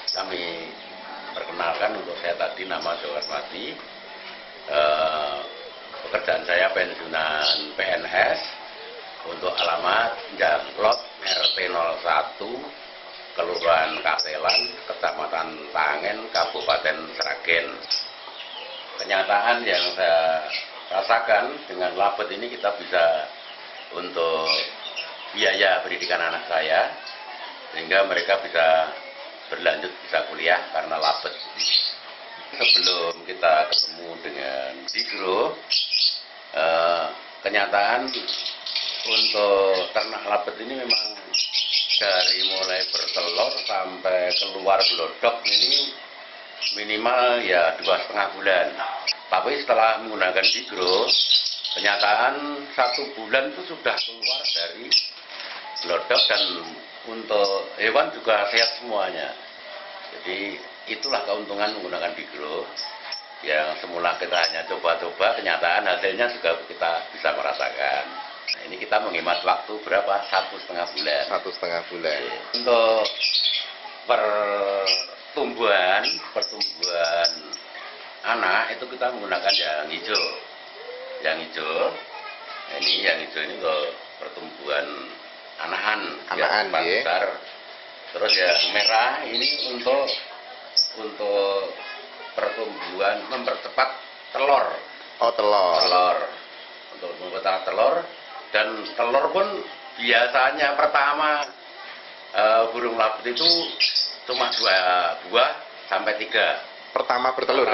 Kami perkenalkan, untuk saya tadi nama Jowarmati. Pekerjaan saya pensiunan PNS, untuk alamat Janglot RT 01 Kelurahan Katelan, Kecamatan Tangen, Kabupaten Sragen. Kenyataan yang saya rasakan dengan labet ini, kita bisa untuk biaya pendidikan anak saya, sehingga mereka bisa berlanjut, bisa kuliah karena labet. Sebelum kita ketemu dengan Digro, kenyataan untuk ternak labet ini memang dari mulai bertelur sampai keluar glodok ini minimal ya 2,5 bulan. Tapi setelah menggunakan Digro, kenyataan 1 bulan itu sudah keluar dari glodok, dan untuk hewan juga sehat semuanya. Jadi itulah keuntungan menggunakan Digro. Yang semula kita hanya coba-coba, kenyataan hasilnya juga kita bisa merasakan. Nah, ini kita menghemat waktu berapa? 1,5 bulan. 1,5 bulan. Untuk pertumbuhan anak itu kita menggunakan yang hijau. Yang hijau, ini yang hijau ini untuk pertumbuhan anakan besar. Terus yang merah ini untuk pertumbuhan, mempercepat telur. Oh, telur. Untuk mempercepat telur, dan telur pun biasanya pertama burung labet itu cuma 2 buah sampai 3. Pertama bertelur.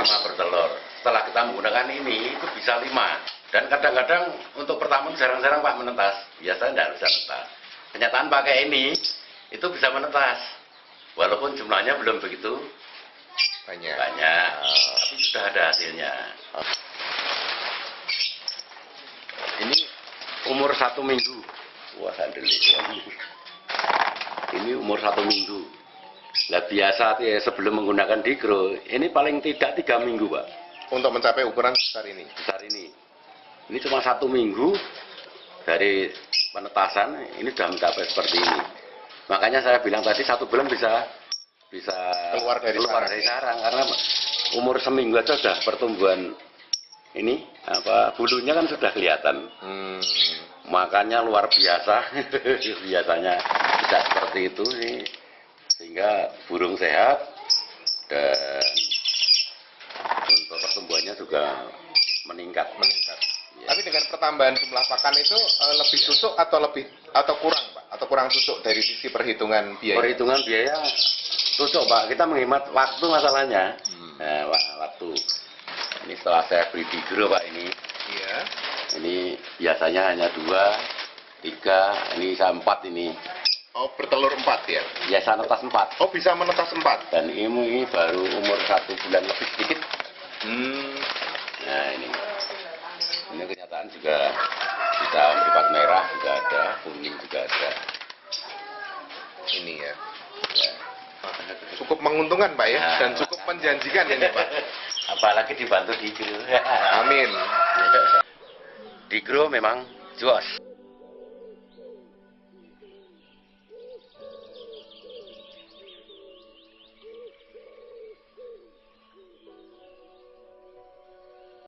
Setelah kita menggunakan ini, itu bisa 5. Dan kadang-kadang untuk pertama jarang-jarang Pak menetas. Biasanya tidak bisa menetas. Kenyataan pakai ini, itu bisa menetas. Walaupun jumlahnya belum begitu banyak. Tapi sudah ada hasilnya. Ini umur 1 minggu. Wah, ini umur 1 minggu. Nah, biasa ya, sebelum menggunakan Digro, ini paling tidak 3 minggu, Pak. Untuk mencapai ukuran besar ini? Ini cuma 1 minggu dari penetasan, ini sudah mencapai seperti ini. Makanya saya bilang tadi 1 bulan bisa keluar dari sarang, karena umur seminggu aja sudah pertumbuhan ini bulunya kan sudah kelihatan. Makanya luar biasa. Biasanya tidak seperti itu nih, sehingga burung sehat dan untuk pertumbuhannya juga meningkat. Ya. Tapi dengan pertambahan jumlah pakan itu lebih susuk atau kurang, Pak? Atau kurang susuk dari sisi perhitungan biaya? Perhitungan biaya susuk, Pak. Kita menghemat waktu masalahnya. Nah, waktu. Ini setelah saya beli Digro, Pak, ini. Iya. Ini biasanya hanya 2, 3, ini saya 4 ini. Oh, bertelur 4 ya? Biasa netas 4. Oh, bisa menetas 4? Dan ini baru umur 1 bulan lebih sedikit. Nah, ini kenyataan juga bisa meripat merah juga ada, kuning juga ada. Ini ya. Cukup menguntungkan, Pak, ya, dan cukup menjanjikan ini, Pak. Apalagi dibantu Digro. Amin. Digro memang jos.